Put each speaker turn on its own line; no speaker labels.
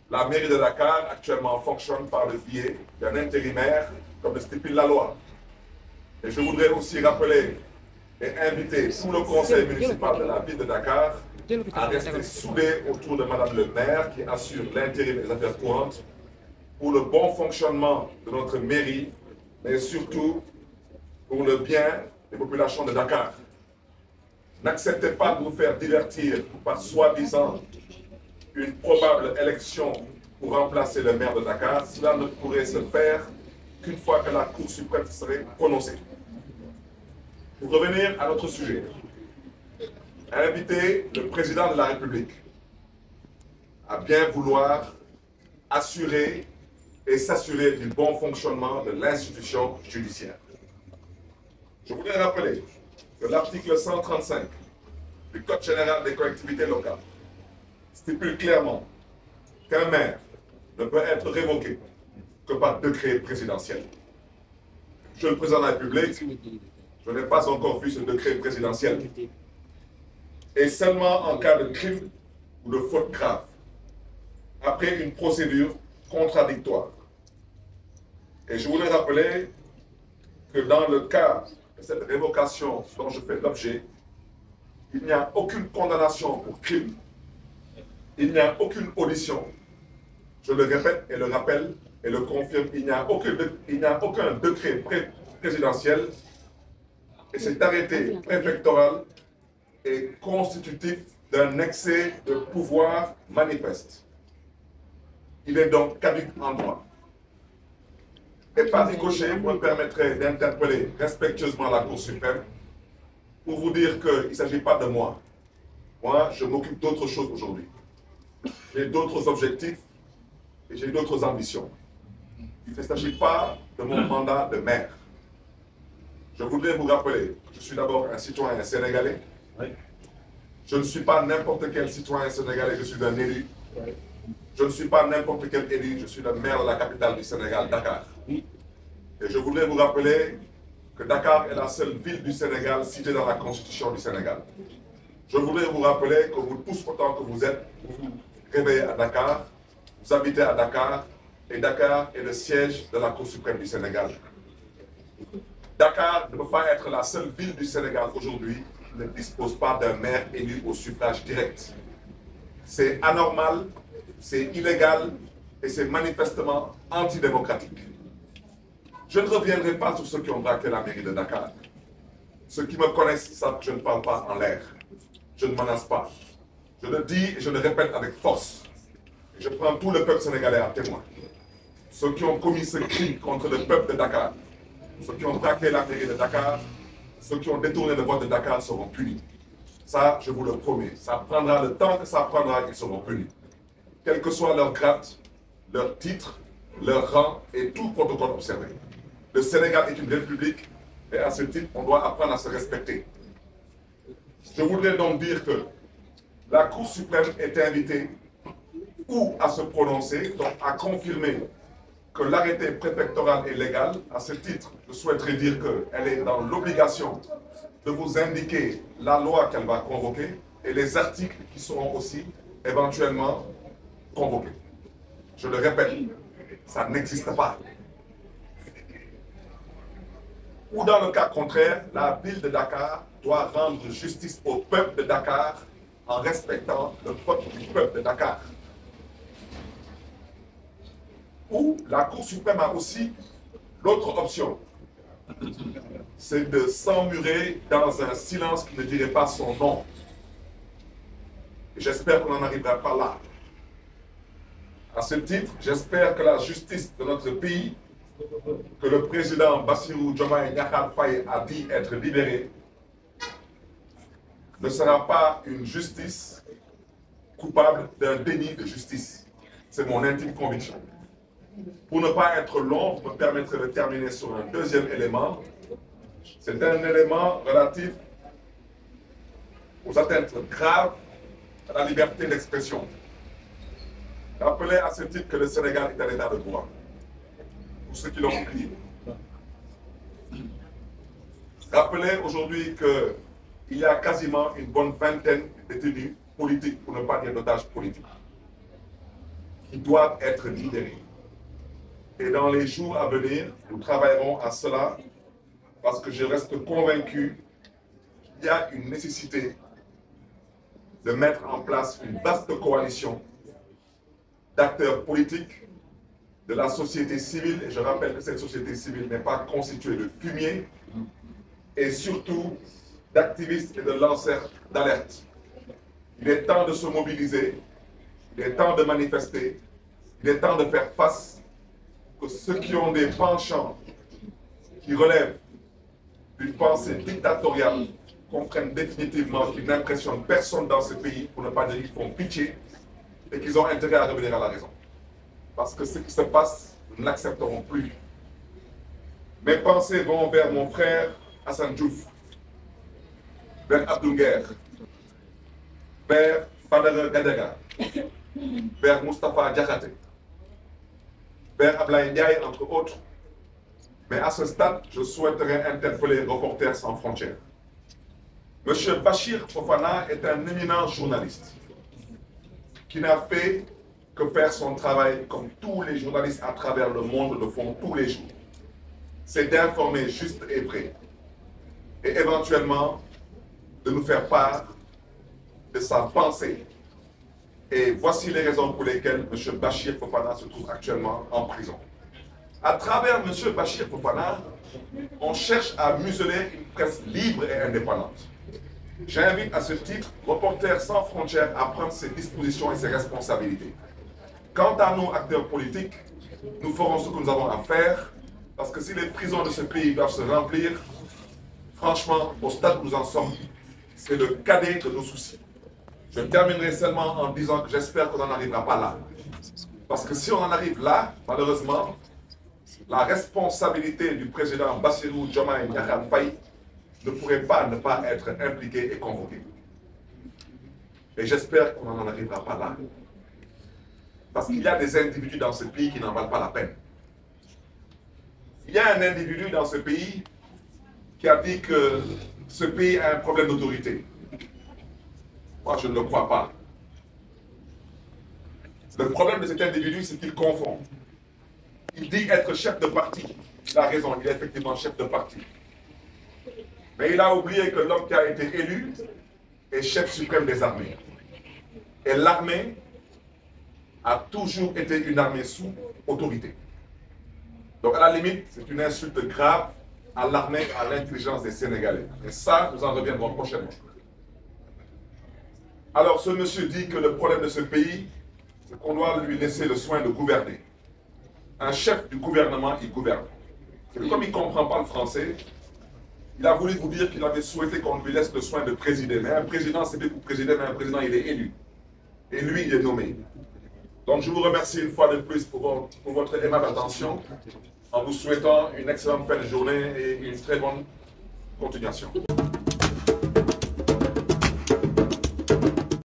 La mairie de Dakar actuellement fonctionne par le biais d'un intérimaire comme le stipule la loi. Et je voudrais aussi rappeler et inviter tout le conseil municipal de la ville de Dakar à rester soudé autour de Madame le maire qui assure l'intérim des affaires courantes pour le bon fonctionnement de notre mairie, mais surtout pour le bien des populations de Dakar. N'acceptez pas de vous faire divertir par soi-disant une probable élection pour remplacer le maire de Dakar. Cela ne pourrait se faire qu'une fois que la Cour suprême serait prononcée. Pour revenir à notre sujet, inviter le président de la République à bien vouloir assurer et s'assurer du bon fonctionnement de l'institution judiciaire. Je voudrais rappeler que l'article 135 du Code général des collectivités locales stipule clairement qu'un maire ne peut être révoqué que par décret présidentiel. Monsieur le Président de la République, je n'ai pas encore vu ce décret présidentiel. Et seulement en cas de crime ou de faute grave, après une procédure contradictoire. Et je voudrais rappeler que dans le cas de cette révocation dont je fais l'objet, il n'y a aucune condamnation pour crime, il n'y a aucune audition. Je le répète et le rappelle et le confirme, il n'y a aucun décret présidentiel et cet arrêté préfectoral est constitutif d'un excès de pouvoir manifeste. Il est donc caduc en droit. Et par ricochet, vous me permettrez d'interpeller respectueusement la Cour suprême pour vous dire qu'il ne s'agit pas de moi. Moi, je m'occupe d'autre chose aujourd'hui. J'ai d'autres objectifs et j'ai d'autres ambitions. Il ne s'agit pas de mon mandat de maire. Je voudrais vous rappeler que je suis d'abord un citoyen sénégalais. Je ne suis pas n'importe quel citoyen sénégalais, je suis un élu. Je ne suis pas n'importe quel élu, je suis le maire de la capitale du Sénégal, Dakar. Et je voudrais vous rappeler que Dakar est la seule ville du Sénégal citée dans la Constitution du Sénégal. Je voudrais vous rappeler que vous tous autant que vous êtes, vous vous réveillez à Dakar, vous habitez à Dakar, et Dakar est le siège de la Cour suprême du Sénégal. Dakar ne peut pas être la seule ville du Sénégal aujourd'hui qui ne dispose pas d'un maire élu au suffrage direct. C'est anormal, c'est illégal et c'est manifestement antidémocratique. Je ne reviendrai pas sur ceux qui ont braqué la mairie de Dakar. Ceux qui me connaissent savent que je ne parle pas en l'air. Je ne menace pas. Je le dis et je le répète avec force. Et je prends tout le peuple sénégalais à témoin. Ceux qui ont commis ce crime contre le peuple de Dakar, ceux qui ont braqué la mairie de Dakar, ceux qui ont détourné le vote de Dakar seront punis. Ça, je vous le promets. Ça prendra le temps que ça prendra, ils seront punis. Quel que soit leur grade, leur titre, leur rang et tout protocole observé. Le Sénégal est une république et à ce titre, on doit apprendre à se respecter. Je voudrais donc dire que la Cour suprême est invitée ou à se prononcer, donc à confirmer que l'arrêté préfectoral est légal. À ce titre, je souhaiterais dire qu'elle est dans l'obligation de vous indiquer la loi qu'elle va convoquer et les articles qui seront aussi éventuellement convoqués. Je le répète, ça n'existe pas. Ou dans le cas contraire, la ville de Dakar doit rendre justice au peuple de Dakar en respectant le vote du peuple de Dakar. Ou la Cour suprême a aussi l'autre option, c'est de s'emmurer dans un silence qui ne dirait pas son nom. J'espère qu'on n'en arrivera pas là. À ce titre, j'espère que la justice de notre pays, que le président Bassirou Diomaye Diakhar Faye a dit être libéré, ne sera pas une justice coupable d'un déni de justice. C'est mon intime conviction. Pour ne pas être long, vous me permettrez de terminer sur un deuxième élément. C'est un élément relatif aux atteintes graves à la liberté d'expression. Rappelez à ce titre que le Sénégal est un état de droit. Pour ceux qui l'ont oublié. Rappelez aujourd'hui il y a quasiment une bonne vingtaine de détenus politiques, pour ne pas dire d'otages politiques, qui doivent être libérés. Et dans les jours à venir, nous travaillerons à cela parce que je reste convaincu qu'il y a une nécessité de mettre en place une vaste coalition d'acteurs politiques, de la société civile, et je rappelle que cette société civile n'est pas constituée de fumier, et surtout d'activistes et de lanceurs d'alerte. Il est temps de se mobiliser, il est temps de manifester, il est temps de faire face que ceux qui ont des penchants qui relèvent d'une pensée dictatoriale comprennent définitivement qu'ils n'impressionnent personne dans ce pays, pour ne pas dire qu'ils font pitié, et qu'ils ont intérêt à revenir à la raison. Parce que ce qui se passe, nous ne l'accepterons plus. Mes pensées vont vers mon frère Hassan Diouf, vers Abdou Nguer, vers Badara Gadiaga, vers Moustapha Diakhaté, vers Ablaye Ndiaye, entre autres. Mais à ce stade, je souhaiterais interpeller Reporters sans frontières. Monsieur Bachir Fofana est un éminent journaliste qui n'a fait que faire son travail comme tous les journalistes à travers le monde le font tous les jours. C'est d'informer juste et vrai. Et éventuellement, de nous faire part de sa pensée. Et voici les raisons pour lesquelles M. Bachir Fofana se trouve actuellement en prison. À travers M. Bachir Fofana, on cherche à museler une presse libre et indépendante. J'invite à ce titre Reporters sans frontières à prendre ses dispositions et ses responsabilités. Quant à nous, acteurs politiques, nous ferons ce que nous avons à faire, parce que si les prisons de ce pays doivent se remplir, franchement, au stade où nous en sommes, c'est le cadet de nos soucis. Je terminerai seulement en disant que j'espère qu'on n'en arrivera pas là. Parce que si on en arrive là, malheureusement, la responsabilité du président Bassirou Diomaye Diakhar Faye ne pourrait pas ne pas être impliquée et convoquée. Et j'espère qu'on n'en arrivera pas là. Parce qu'il y a des individus dans ce pays qui n'en valent pas la peine. Il y a un individu dans ce pays qui a dit que ce pays a un problème d'autorité. Moi, je ne le crois pas. Le problème de cet individu, c'est qu'il confond. Il dit être chef de parti. Il a raison, il est effectivement chef de parti. Mais il a oublié que l'homme qui a été élu est chef suprême des armées. Et l'armée a toujours été une armée sous autorité. Donc à la limite, c'est une insulte grave à l'armée, à l'intelligence des Sénégalais. Et ça, nous en reviendrons prochainement. Alors ce monsieur dit que le problème de ce pays, c'est qu'on doit lui laisser le soin de gouverner. Un chef du gouvernement, il gouverne. Et comme il ne comprend pas le français, il a voulu vous dire qu'il avait souhaité qu'on lui laisse le soin de présider. Mais un président, c'est bien pour présider, mais un président, il est élu. Et lui, il est nommé. Donc je vous remercie une fois de plus pour votre aimable attention, en vous souhaitant une excellente fin de journée et une très bonne continuation.